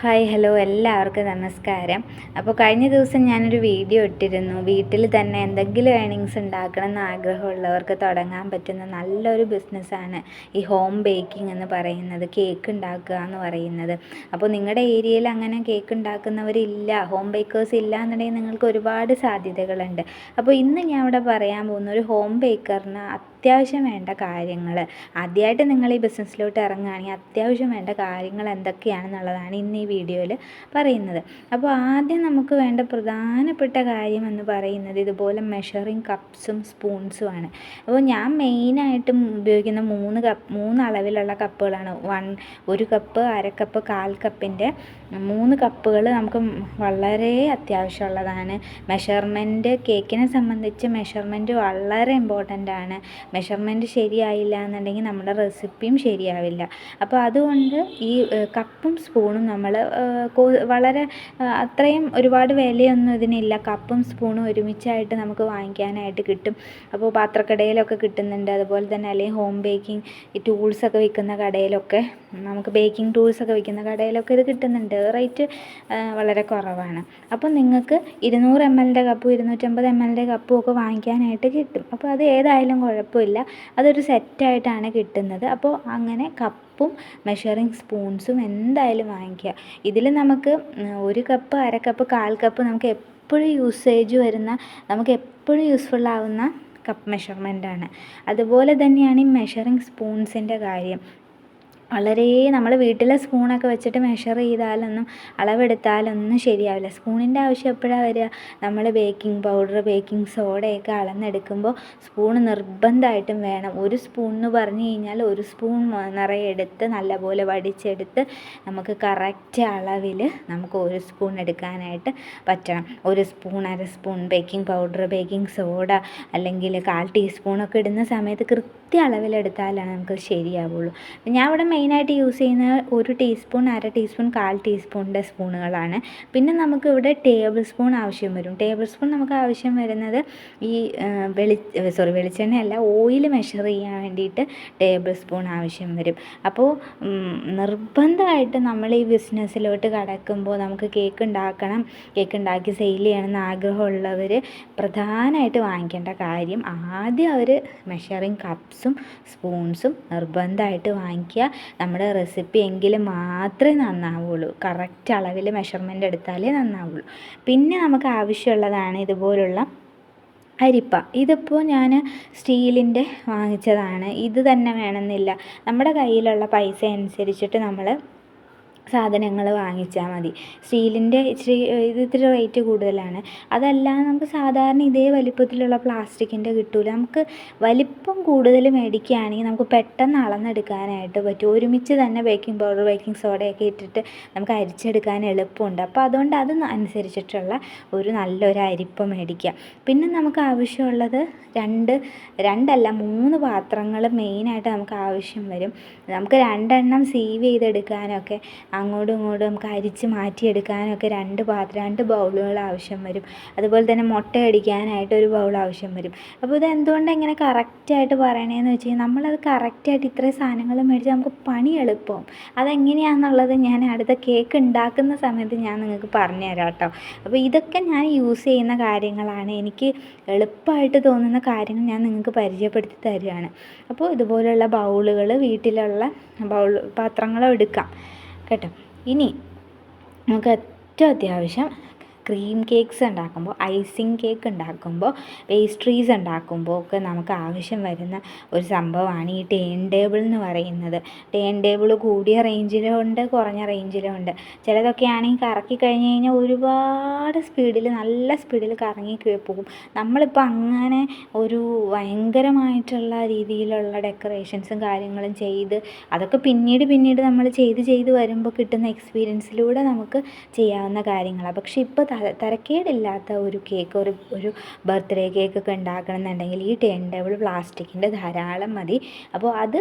Hi hello എല്ലാവർക്കും നമസ്കാരം. അപ്പോൾ കഴിഞ്ഞ ദിവസം ഞാനൊരു വീഡിയോ ഇട്ടിരുന്നു. വീട്ടിൽ തന്നെ എന്തെങ്കിലും ഏണിങ്സ് ഉണ്ടാക്കണം എന്ന് ആഗ്രഹമുള്ളവർക്ക് തുടങ്ങാൻ പറ്റുന്ന നല്ലൊരു ബിസിനസ്സാണ് ഈ ഹോം ബേക്കിംഗ് എന്ന് പറയുന്നത്, കേക്ക് ഉണ്ടാക്കുക എന്ന് പറയുന്നത്. അപ്പോൾ നിങ്ങളുടെ ഏരിയയിൽ അങ്ങനെ കേക്ക് ഉണ്ടാക്കുന്നവരില്ല, ഹോം ബേക്കേഴ്സ് ഇല്ല എന്നുണ്ടെങ്കിൽ നിങ്ങൾക്ക് ഒരുപാട് സാധ്യതകളുണ്ട്. അപ്പോൾ ഇന്ന് ഞാൻ ഇവിടെ പറയാൻ പോകുന്ന ഒരു ഹോം ബേക്കറിന് അത്യാവശ്യം വേണ്ട കാര്യങ്ങൾ, ആദ്യമായിട്ട് നിങ്ങൾ ഈ ബിസിനസ്സിലോട്ട് ഇറങ്ങുകയാണെങ്കിൽ അത്യാവശ്യം വേണ്ട കാര്യങ്ങൾ എന്തൊക്കെയാണെന്നുള്ളതാണ് ഇന്ന് ഈ വീഡിയോയിൽ പറയുന്നത്. അപ്പോൾ ആദ്യം നമുക്ക് വേണ്ട പ്രധാനപ്പെട്ട കാര്യം എന്ന് പറയുന്നത് ഇതുപോലെ മെഷറിങ് കപ്സും സ്പൂൺസുമാണ്. അപ്പോൾ ഞാൻ മെയിനായിട്ടും ഉപയോഗിക്കുന്ന മൂന്ന് അളവിലുള്ള കപ്പുകളാണ്. ഒരു കപ്പ്, അര കപ്പ്, 1/4 കപ്പിൻ്റെ 3 കപ്പുകൾ നമുക്ക് വളരെ അത്യാവശ്യമുള്ളതാണ്. മെഷർമെൻറ്റ് കേക്കിനെ സംബന്ധിച്ച് മെഷർമെൻറ്റ് വളരെ ഇമ്പോർട്ടൻ്റ് ആണ്. മെഷർമെൻറ്റ് ശരിയായില്ല എന്നുണ്ടെങ്കിൽ നമ്മുടെ റെസിപ്പിയും ശരിയാവില്ല. അപ്പോൾ അതുകൊണ്ട് ഈ കപ്പും സ്പൂണും നമ്മൾ വളരെ അത്രയും ഒരുപാട് വിലയൊന്നും ഇതിനില്ല. കപ്പും സ്പൂണും ഒരുമിച്ചായിട്ട് നമുക്ക് വാങ്ങിക്കാനായിട്ട് കിട്ടും. അപ്പോൾ പാത്രക്കടയിലൊക്കെ കിട്ടുന്നുണ്ട്. അതുപോലെ തന്നെ അല്ലെങ്കിൽ ഹോം ബേക്കിംഗ് ഈ ടൂൾസൊക്കെ വിൽക്കുന്ന കടയിലൊക്കെ, നമുക്ക് ബേക്കിംഗ് ടൂൾസൊക്കെ വിൽക്കുന്ന കടയിലൊക്കെ ഇത് കിട്ടുന്നുണ്ട്. റേറ്റ് വളരെ കുറവാണ്. അപ്പോൾ നിങ്ങൾക്ക് 200 ml കപ്പും 250 ml കപ്പും ഒക്കെ വാങ്ങിക്കാനായിട്ട് കിട്ടും. അപ്പോൾ അത് ഏതായാലും കുഴപ്പമില്ല, അതൊരു സെറ്റായിട്ടാണ് കിട്ടുന്നത്. അപ്പോൾ അങ്ങനെ കപ്പും മെഷറിങ് സ്പൂൺസും എന്തായാലും വാങ്ങിക്കുക. ഇതിൽ നമുക്ക് 1 കപ്പ്, അര കപ്പ്, 1/4 കപ്പ് നമുക്ക് എപ്പോഴും യൂസേജ് വരുന്ന, നമുക്ക് എപ്പോഴും യൂസ്ഫുള്ളാവുന്ന കപ്പ് മെഷർമെൻറ്റാണ്. അതുപോലെ തന്നെയാണ് ഈ മെഷറിങ് സ്പൂൺസിൻ്റെ കാര്യം. വളരെ നമ്മൾ വീട്ടിലെ സ്പൂണൊക്കെ വെച്ചിട്ട് മെഷർ ചെയ്താലൊന്നും, അളവെടുത്താലൊന്നും ശരിയാവില്ല. സ്പൂണിൻ്റെ ആവശ്യം എപ്പോഴാണ് വരിക? നമ്മൾ ബേക്കിംഗ് പൗഡർ, ബേക്കിംഗ് സോഡയൊക്കെ അളന്നെടുക്കുമ്പോൾ സ്പൂൺ നിർബന്ധമായിട്ടും വേണം. 1 സ്പൂൺ എന്ന് പറഞ്ഞു കഴിഞ്ഞാൽ 1 സ്പൂൺ നിറയെ എടുത്ത് നല്ലപോലെ വടിച്ചെടുത്ത് നമുക്ക് കറക്റ്റ് അളവിൽ നമുക്ക് 1 സ്പൂൺ എടുക്കാനായിട്ട് പറ്റണം. 1 സ്പൂൺ, അര spoon baking powder, baking soda അല്ലെങ്കിൽ 1/4 ടീസ്പൂണൊക്കെ ഇടുന്ന സമയത്ത് കൃത്യ അളവിലെടുത്താലാണ് നമുക്ക് ശരിയാവുള്ളൂ. ഞാൻ ഇവിടെ മെയിനായിട്ട് യൂസ് ചെയ്യുന്ന 1 ടീസ്പൂൺ, അര ടീസ്പൂൺ, 1/4 ടീസ്പൂണിൻ്റെ സ്പൂണുകളാണ്. പിന്നെ നമുക്കിവിടെ ടേബിൾ സ്പൂൺ ആവശ്യം വരും. ടേബിൾ സ്പൂൺ നമുക്ക് ആവശ്യം വരുന്നത് ഈ വെളിച്ചെണ്ണയല്ല, ഓയിൽ മെഷർ ചെയ്യാൻ വേണ്ടിയിട്ട് ടേബിൾ സ്പൂൺ ആവശ്യം വരും. അപ്പോൾ നിർബന്ധമായിട്ട് നമ്മൾ ഈ ബിസിനസ്സിലോട്ട് കടക്കുമ്പോൾ നമുക്ക് കേക്ക് ഉണ്ടാക്കി സെയിൽ ചെയ്യണമെന്ന് ആഗ്രഹമുള്ളവർ പ്രധാനമായിട്ട് വാങ്ങിക്കേണ്ട കാര്യം, ആദ്യം അവർ മെഷറിങ് കപ്സും സ്പൂൺസും നിർബന്ധമായിട്ട് വാങ്ങിക്കുക. നമ്മുടെ റെസിപ്പി എങ്കിൽ മാത്രമേ നന്നാവുള്ളൂ. കറക്റ്റ് അളവിൽ മെഷർമെൻ്റ് എടുത്താലേ നന്നാവുള്ളൂ. പിന്നെ നമുക്ക് ആവശ്യമുള്ളതാണ് ഇതുപോലുള്ള അരിപ്പ. ഇതിപ്പോൾ ഞാൻ സ്റ്റീലിൻ്റെ വാങ്ങിച്ചതാണ്. ഇത് തന്നെ വേണമെന്നില്ല, നമ്മുടെ കയ്യിലുള്ള പൈസ അനുസരിച്ചിട്ട് നമ്മൾ സാധനങ്ങൾ വാങ്ങിച്ചാൽ മതി. സ്റ്റീലിൻ്റെ ഇത്തിരി റേറ്റ് കൂടുതലാണ്. അതല്ലാതെ നമുക്ക് സാധാരണ ഇതേ വലിപ്പത്തിലുള്ള പ്ലാസ്റ്റിക്കിൻ്റെ കിട്ടില്ല. നമുക്ക് വലിപ്പം കൂടുതൽ മേടിക്കുകയാണെങ്കിൽ നമുക്ക് പെട്ടെന്ന് അളന്നെടുക്കാനായിട്ട് പറ്റും. ഒരുമിച്ച് തന്നെ ബേക്കിംഗ് പൗഡർ, ബേക്കിംഗ് സോഡയൊക്കെ ഇട്ടിട്ട് നമുക്ക് അരിച്ചെടുക്കാൻ എളുപ്പമുണ്ട്. അപ്പോൾ അതുകൊണ്ട് അത് അനുസരിച്ചിട്ടുള്ള നല്ലൊരു അരിപ്പ മേടിക്കുക. പിന്നെ നമുക്ക് ആവശ്യമുള്ളത് 3 പാത്രങ്ങൾ മെയിനായിട്ട് നമുക്ക് ആവശ്യം വരും. നമുക്ക് 2 എണ്ണം സീവ് ചെയ്തെടുക്കാനൊക്കെ, അങ്ങോട്ടും ഇങ്ങോട്ടും നമുക്ക് അരിച്ച് മാറ്റിയെടുക്കാനൊക്കെ 2 ബൗളുകൾ ആവശ്യം വരും. അതുപോലെ തന്നെ മുട്ട അടിക്കാനായിട്ട് 1 ബൗൾ ആവശ്യം വരും. അപ്പോൾ ഇത് എന്തുകൊണ്ടാണ് ഇങ്ങനെ കറക്റ്റായിട്ട് പറയണതെന്ന് വെച്ച് കഴിഞ്ഞാൽ, നമ്മളത് കറക്റ്റായിട്ട് ഇത്രയും സാധനങ്ങൾ മേടിച്ചാൽ നമുക്ക് പണി എളുപ്പമാവും. അതെങ്ങനെയാണെന്നുള്ളത് ഞാൻ അടുത്ത കേക്ക് ഉണ്ടാക്കുന്ന സമയത്ത് ഞാൻ നിങ്ങൾക്ക് പറഞ്ഞു തരാം കേട്ടോ. അപ്പോൾ ഇതൊക്കെ ഞാൻ യൂസ് ചെയ്യുന്ന കാര്യങ്ങളാണ്. എനിക്ക് എളുപ്പമായിട്ട് തോന്നുന്ന കാര്യങ്ങൾ ഞാൻ നിങ്ങൾക്ക് പരിചയപ്പെടുത്തി തരികയാണ്. അപ്പോൾ ഇതുപോലുള്ള ബൗളുകൾ, വീട്ടിലുള്ള പാത്രങ്ങൾ എടുക്കാം കേട്ടോ. ഇനി നമുക്ക് ഏറ്റവും അത്യാവശ്യം ക്രീം കേക്ക്സ് ഉണ്ടാക്കുമ്പോൾ, ഐസിങ് കേക്ക് ഉണ്ടാക്കുമ്പോൾ, പേസ്ട്രീസ് ഉണ്ടാക്കുമ്പോൾ ഒക്കെ നമുക്ക് ആവശ്യം വരുന്ന ഒരു സംഭവമാണ് ഈ ടേൺ ടേബിൾ എന്ന് പറയുന്നത്. ടേൺ ടേബിൾ കൂടിയ റേഞ്ചിലും ഉണ്ട്, കുറഞ്ഞ റേഞ്ചിലും ഉണ്ട്. ചിലതൊക്കെ ആണെങ്കിൽ കറക്കി കഴിഞ്ഞ് കഴിഞ്ഞാൽ ഒരുപാട് സ്പീഡിൽ, നല്ല സ്പീഡിൽ കറങ്ങി പോകും. നമ്മളിപ്പോൾ അങ്ങനെ ഒരു ഭയങ്കരമായിട്ടുള്ള രീതിയിലുള്ള ഡെക്കറേഷൻസും കാര്യങ്ങളും ചെയ്ത്, അതൊക്കെ പിന്നീട് നമ്മൾ ചെയ്ത് വരുമ്പോൾ കിട്ടുന്ന എക്സ്പീരിയൻസിലൂടെ നമുക്ക് ചെയ്യാവുന്ന കാര്യങ്ങളാണ്. പക്ഷേ ഇപ്പോൾ തരക്കേടില്ലാത്ത ഒരു കേക്ക്, ഒരു ബർത്ത്ഡേ കേക്കൊക്കെ ഉണ്ടാക്കണം എന്നുണ്ടെങ്കിൽ ഈ ടേൺ ടേബിൾ പ്ലാസ്റ്റിക്കിൻ്റെ ധാരാളം മതി. അപ്പോൾ അത്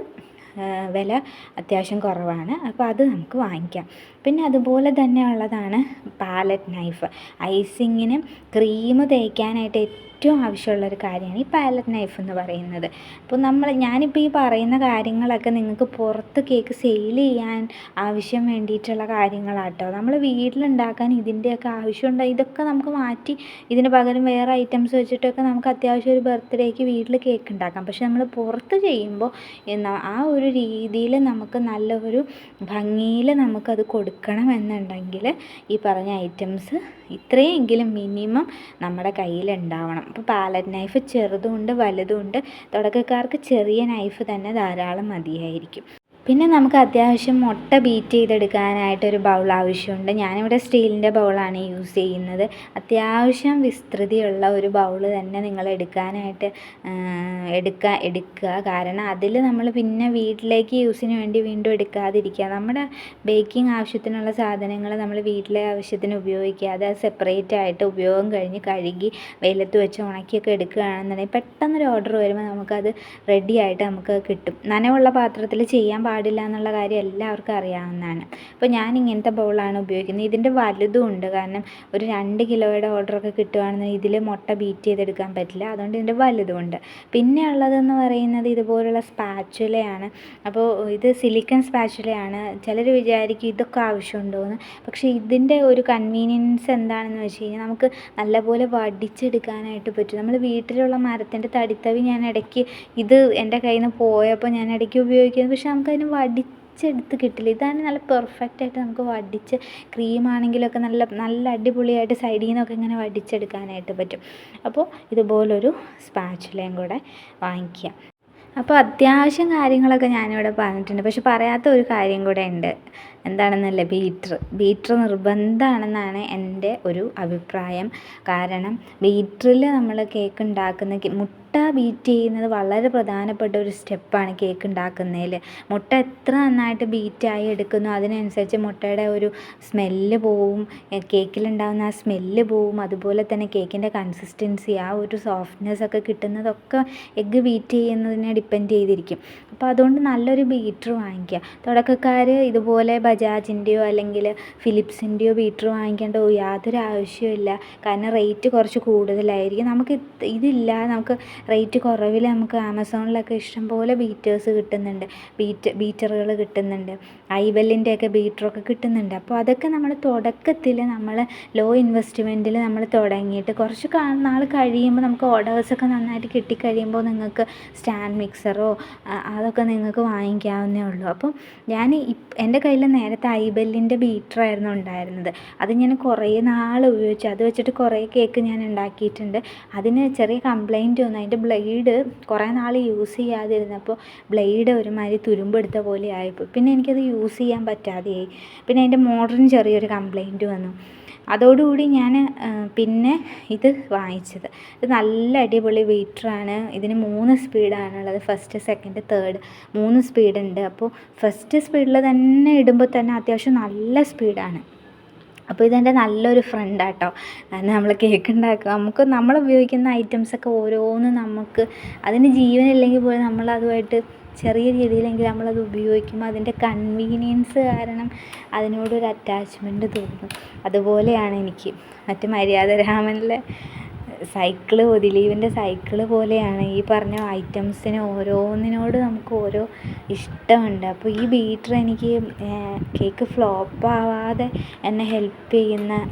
വില അത്യാവശ്യം കുറവാണ്. അപ്പോൾ അത് നമുക്ക് വാങ്ങിക്കാം. പിന്നെ അതുപോലെ തന്നെ ഉള്ളതാണ് പാലറ്റ് നൈഫ്. ഐസിങ്ങിന് ക്രീം തേക്കാനായിട്ട് ഏറ്റവും ആവശ്യമുള്ളൊരു കാര്യമാണ് ഈ പാലറ്റ് നൈഫ് എന്ന് പറയുന്നത്. അപ്പോൾ ഞാനിപ്പോൾ ഈ പറയുന്ന കാര്യങ്ങളൊക്കെ നിങ്ങൾക്ക് പുറത്ത് കേക്ക് സെയിൽ ചെയ്യാൻ ആവശ്യം വേണ്ടിയിട്ടുള്ള കാര്യങ്ങളാട്ടോ. നമ്മൾ വീട്ടിലുണ്ടാക്കാൻ ഇതിൻ്റെയൊക്കെ ആവശ്യമുണ്ട്. ഇതൊക്കെ നമുക്ക് മാറ്റി ഇതിന് പകരം വേറെ ഐറ്റംസ് വെച്ചിട്ടൊക്കെ നമുക്ക് അത്യാവശ്യം ഒരു ബർത്ത്ഡേക്ക് വീട്ടിൽ കേക്ക് ഉണ്ടാക്കാം. പക്ഷെ നമ്മൾ പുറത്ത് ചെയ്യുമ്പോൾ ആ ഒരു രീതിയിൽ നമുക്ക് നല്ല ഒരു ഭംഗിയിൽ നമുക്കത് കൊടുക്കണമെന്നുണ്ടെങ്കിൽ ഈ പറഞ്ഞ ഐറ്റംസ് ഇത്രയെങ്കിലും മിനിമം നമ്മുടെ കയ്യിലുണ്ടാവണം. അപ്പോൾ പാലറ്റ് നൈഫ് ചെറുതുമുണ്ട് വലുതുമുണ്ട്. തുടക്കക്കാർക്ക് ചെറിയ നൈഫ് തന്നെ ധാരാളം മതിയായിരിക്കും. പിന്നെ നമുക്ക് അത്യാവശ്യം മുട്ട ബീറ്റ് ചെയ്തെടുക്കാനായിട്ടൊരു ബൗൾ ആവശ്യമുണ്ട്. ഞാനിവിടെ സ്റ്റീലിൻ്റെ ബൗളാണ് യൂസ് ചെയ്യുന്നത്. അത്യാവശ്യം വിസ്തൃതിയുള്ള ഒരു ബൗൾ തന്നെ നിങ്ങൾ എടുക്കാനായിട്ട് എടുക്കുക. കാരണം അതിൽ നമ്മൾ പിന്നെ വീട്ടിലേക്ക് യൂസിന് വേണ്ടി വീണ്ടും എടുക്കാതിരിക്കുക. നമ്മുടെ ബേക്കിംഗ് ആവശ്യത്തിനുള്ള സാധനങ്ങൾ നമ്മൾ വീട്ടിലെ ആവശ്യത്തിന് ഉപയോഗിക്കാതെ അത് സെപ്പറേറ്റ് ആയിട്ട് ഉപയോഗം കഴിഞ്ഞ് കഴുകി വെയിലത്ത് വെച്ച് ഉണക്കിയൊക്കെ എടുക്കുകയാണെന്നുണ്ടെങ്കിൽ പെട്ടെന്നൊരു ഓർഡർ വരുമ്പോൾ നമുക്കത് റെഡി ആയിട്ട് നമുക്ക് കിട്ടും. നനവുള്ള പാത്രത്തിൽ ചെയ്യാൻ പാടില്ല എന്നുള്ള കാര്യം എല്ലാവർക്കും അറിയാവുന്നതാണ്. അപ്പോൾ ഞാൻ ഇങ്ങനത്തെ ബൗളാണ് ഉപയോഗിക്കുന്നത്. ഇതിൻ്റെ വലുതും ഉണ്ട്. കാരണം ഒരു 2 കിലോയുടെ ഓർഡറൊക്കെ കിട്ടുകയാണെന്നുണ്ടെങ്കിൽ ഇതിൽ മുട്ട ബീറ്റ് ചെയ്തെടുക്കാൻ പറ്റില്ല. അതുകൊണ്ട് ഇതിൻ്റെ വലുതും ഉണ്ട്. പിന്നെ ഉള്ളതെന്ന് പറയുന്നത് ഇതുപോലുള്ള സ്പാച്ചുലയാണ്. അപ്പോൾ ഇത് സിലിക്കൺ സ്പാച്ചുലയാണ്. ചിലർ വിചാരിക്കും ഇതൊക്കെ ആവശ്യമുണ്ടോ എന്ന്. പക്ഷേ ഇതിൻ്റെ ഒരു കൺവീനിയൻസ് എന്താണെന്ന് വെച്ച് കഴിഞ്ഞാൽ നമുക്ക് നല്ലപോലെ വടിച്ചെടുക്കാനായിട്ട് പറ്റും. നമ്മൾ വീട്ടിലുള്ള മരത്തിൻ്റെ തടിത്തവി ഞാൻ ഇടയ്ക്ക് ഇത് എൻ്റെ കയ്യിൽ നിന്ന് പോയപ്പോൾ ഞാൻ ഇടയ്ക്ക് ഉപയോഗിക്കുന്നത്. പക്ഷേ നമുക്കതിന് വടിച്ചെടുത്ത് കിട്ടില്ല. ഇതാണ് നല്ല പെർഫെക്റ്റായിട്ട് നമുക്ക് വടിച്ച് ക്രീമാണെങ്കിലൊക്കെ നല്ല നല്ല അടിപൊളിയായിട്ട് സൈഡിൽ നിന്നൊക്കെ ഇങ്ങനെ വടിച്ചെടുക്കാനായിട്ട് പറ്റും. അപ്പോൾ ഇതുപോലൊരു സ്പാച്ചുലയും കൂടെ വാങ്ങിക്കുക. അപ്പോൾ അത്യാവശ്യം കാര്യങ്ങളൊക്കെ ഞാനിവിടെ പറഞ്ഞിട്ടുണ്ട്. പക്ഷെ പറയാത്ത ഒരു കാര്യം കൂടെ ഉണ്ട്. എന്താണെന്നല്ലേ, ബീറ്റർ നിർബന്ധമാണെന്നാണ് എൻ്റെ ഒരു അഭിപ്രായം. കാരണം ബീറ്ററിൽ നമ്മൾ കേക്ക് ഉണ്ടാക്കുന്ന മുട്ട ബീറ്റ് ചെയ്യുന്നത് വളരെ പ്രധാനപ്പെട്ട ഒരു സ്റ്റെപ്പാണ് കേക്ക് ഉണ്ടാക്കുന്നതിൽ. മുട്ട എത്ര നന്നായിട്ട് ബീറ്റായി എടുക്കുന്നു അതിനനുസരിച്ച് മുട്ടയുടെ ഒരു സ്മെല്ല് പോവും, കേക്കിലുണ്ടാകുന്ന ആ സ്മെല്ല് പോവും. അതുപോലെ തന്നെ കേക്കിൻ്റെ കൺസിസ്റ്റൻസി, ആ ഒരു സോഫ്റ്റ്നെസ് ഒക്കെ കിട്ടുന്നതൊക്കെ എഗ്ഗ് ബീറ്റ് ചെയ്യുന്നതിനെ ഡിപ്പെൻഡ് ചെയ്തിരിക്കും. അപ്പോൾ അതുകൊണ്ട് നല്ലൊരു ബീറ്റർ വാങ്ങിക്കുക. തുടക്കക്കാർ ഇതുപോലെ ബജാജിൻ്റെയോ അല്ലെങ്കിൽ ഫിലിപ്സിൻ്റെയോ ബീറ്റർ വാങ്ങിക്കേണ്ട യാതൊരു ആവശ്യമില്ല. കാരണം റേറ്റ് കുറച്ച് കൂടുതലായിരിക്കും. നമുക്ക് നമുക്ക് റേറ്റ് കുറവിൽ നമുക്ക് ആമസോണിലൊക്കെ ഇഷ്ടംപോലെ ബീറ്റേഴ്സ് കിട്ടുന്നുണ്ട്, ബീറ്ററുകൾ കിട്ടുന്നുണ്ട്. ഐബെല്ലിൻ്റെയൊക്കെ ബീറ്ററൊക്കെ കിട്ടുന്നുണ്ട്. അപ്പോൾ അതൊക്കെ നമ്മൾ തുടക്കത്തിൽ നമ്മൾ ലോ ഇൻവെസ്റ്റ്മെൻറ്റിൽ നമ്മൾ തുടങ്ങിയിട്ട് കുറച്ച് നാൾ കഴിയുമ്പോൾ നമുക്ക് ഓർഡേഴ്സൊക്കെ നന്നായിട്ട് കിട്ടിക്കഴിയുമ്പോൾ നിങ്ങൾക്ക് സ്റ്റാൻഡ് മിക്സറോ അതൊക്കെ നിങ്ങൾക്ക് വാങ്ങിക്കാവുന്നേ ഉള്ളൂ. അപ്പം ഞാൻ എൻ്റെ കയ്യിൽ നേരത്തെ ഐബെല്ലിൻ്റെ ബീറ്ററായിരുന്നു ഉണ്ടായിരുന്നത്. അത് ഞാൻ കുറേ നാൾ ഉപയോഗിച്ചു. അത് വെച്ചിട്ട് കുറേ കേക്ക് ഞാൻ ഉണ്ടാക്കിയിട്ടുണ്ട്. അതിന് ചെറിയ കംപ്ലൈൻറ്റ് വന്നു. അതിൻ്റെ ബ്ലേഡ് കുറേ നാൾ യൂസ് ചെയ്യാതിരുന്നപ്പോൾ ബ്ലേഡ് ഒരുമാതിരി തുരുമ്പെടുത്ത പോലെ ആയിപ്പോയി. പിന്നെ എനിക്കത് യൂസ് ചെയ്യാൻ പറ്റാതെയായി. പിന്നെ അതിൻ്റെ മോട്ടറിന് ചെറിയൊരു കംപ്ലൈൻറ്റ് വന്നു. അതോടുകൂടി ഞാൻ പിന്നെ ഇത് വാങ്ങിച്ചത്. ഇത് നല്ല അടിപൊളി ബീറ്ററാണ്. ഇതിന് 3 സ്പീഡാണുള്ളത്. ഫസ്റ്റ്, സെക്കൻഡ്, തേർഡ് 3 സ്പീഡുണ്ട്. അപ്പോൾ ഫസ്റ്റ് സ്പീഡിൽ തന്നെ ഇടുമ്പോൾ തന്നെ അത്യാവശ്യം നല്ല സ്പീഡാണ്. അപ്പോൾ ഇതെൻ്റെ നല്ലൊരു ഫ്രണ്ടാട്ടോ. കാരണം നമ്മൾ കേക്ക് ഉണ്ടാക്കുക, നമ്മൾ ഉപയോഗിക്കുന്ന ഐറ്റംസൊക്കെ ഓരോന്നും നമുക്ക് അതിന് ജീവനില്ലെങ്കിൽ പോലും നമ്മളതുമായിട്ട് ചെറിയ രീതിയിലെങ്കിലും നമ്മളത് ഉപയോഗിക്കുമ്പോൾ അതിൻ്റെ കൺവീനിയൻസ് കാരണം അതിനോടൊരു അറ്റാച്ച്മെൻറ്റ് തോന്നും. അതുപോലെയാണ് എനിക്ക് മര്യാദരാമനിലെ സൈക്കിള്, ദിലീപിൻ്റെ സൈക്കിള് പോലെയാണ് ഈ പറഞ്ഞ ഐറ്റംസിന് ഓരോന്നിനോട് നമുക്ക് ഓരോ ഇഷ്ടമുണ്ട്. അപ്പോൾ ഈ ബീറ്റർ എനിക്ക് കേക്ക് ഫ്ലോപ്പാവാതെ എന്നെ ഹെൽപ്പ് ചെയ്യുന്ന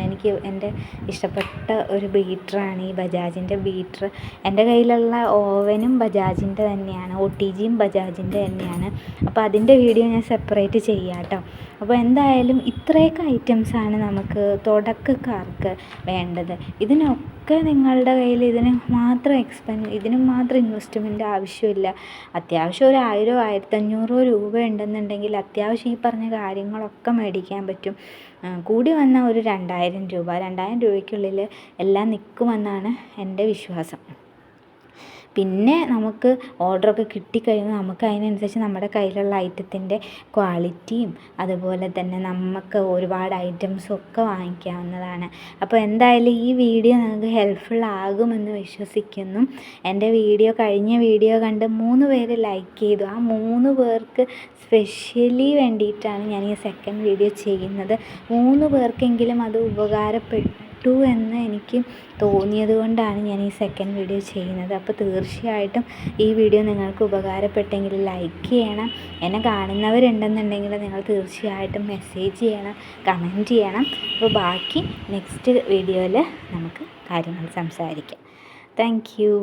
എനിക്ക് എൻ്റെ ഇഷ്ടപ്പെട്ട ഒരു ബീറ്ററാണ് ഈ ബജാജിൻ്റെ ബീറ്റർ. എൻ്റെ കയ്യിലുള്ള ഓവനും ബജാജിൻ്റെ തന്നെയാണ്, OTGയും ബജാജിൻ്റെ തന്നെയാണ്. അപ്പോൾ അതിൻ്റെ വീഡിയോ ഞാൻ സെപ്പറേറ്റ് ചെയ്യാം കേട്ടോ. അപ്പോൾ എന്തായാലും ഇത്രയൊക്കെ ഐറ്റംസാണ് നമുക്ക് തുടക്കക്കാർക്ക് വേണ്ടത്. ഇതിനൊക്കെ നിങ്ങളുടെ കയ്യിൽ ഇതിന് മാത്രം ഇൻവെസ്റ്റ്മെൻറ്റ് ആവശ്യമില്ല. അത്യാവശ്യം ഒരു 1000 1500 രൂപ ഉണ്ടെന്നുണ്ടെങ്കിൽ അത്യാവശ്യം ഈ പറഞ്ഞ കാര്യങ്ങളൊക്കെ മേടിക്കാൻ പറ്റും. കൂടി വന്നാൽ ഒരു 2000 രൂപ, 2000 രൂപയ്ക്കുള്ളിൽ എല്ലാം നിൽക്കുമെന്നാണ് എൻ്റെ വിശ്വാസം. പിന്നെ നമുക്ക് ഓർഡറൊക്കെ കിട്ടിക്കഴിയുമ്പോൾ നമുക്ക് അതിനനുസരിച്ച് നമ്മുടെ കയ്യിലുള്ള ഐറ്റത്തിൻ്റെ ക്വാളിറ്റിയും അതുപോലെ തന്നെ നമുക്ക് ഒരുപാട് ഐറ്റംസും ഒക്കെ വാങ്ങിക്കാവുന്നതാണ്. അപ്പോൾ എന്തായാലും ഈ വീഡിയോ നിങ്ങൾക്ക് ഹെൽപ്ഫുൾ ആകുമെന്ന് വിശ്വസിക്കുന്നു. എൻ്റെ കഴിഞ്ഞ വീഡിയോ കണ്ട് 3 പേര് ലൈക്ക് ചെയ്തു. ആ 3 പേർക്ക് സ്പെഷ്യലി വേണ്ടിയിട്ടാണ് ഞാൻ ഈ സെക്കൻഡ് വീഡിയോ ചെയ്യുന്നത്. 3 പേർക്കെങ്കിലും അത് ഉപകാരപ്പെട്ടു എന്ന് എനിക്ക് തോന്നിയത് കൊണ്ടാണ് ഞാൻ ഈ സെക്കൻഡ് വീഡിയോ ചെയ്യുന്നത്. അപ്പോൾ തീർച്ചയായിട്ടും ഈ വീഡിയോ നിങ്ങൾക്ക് ഉപകാരപ്പെട്ടെങ്കിൽ ലൈക്ക് ചെയ്യണം. എന്നെ കാണുന്നവരുണ്ടെന്നുണ്ടെങ്കിൽ നിങ്ങൾ തീർച്ചയായിട്ടും മെസ്സേജ് ചെയ്യണം, കമൻറ്റ് ചെയ്യണം. അപ്പോൾ ബാക്കി നെക്സ്റ്റ് വീഡിയോയിൽ നമുക്ക് കാര്യങ്ങൾ സംസാരിക്കാം. Thank you.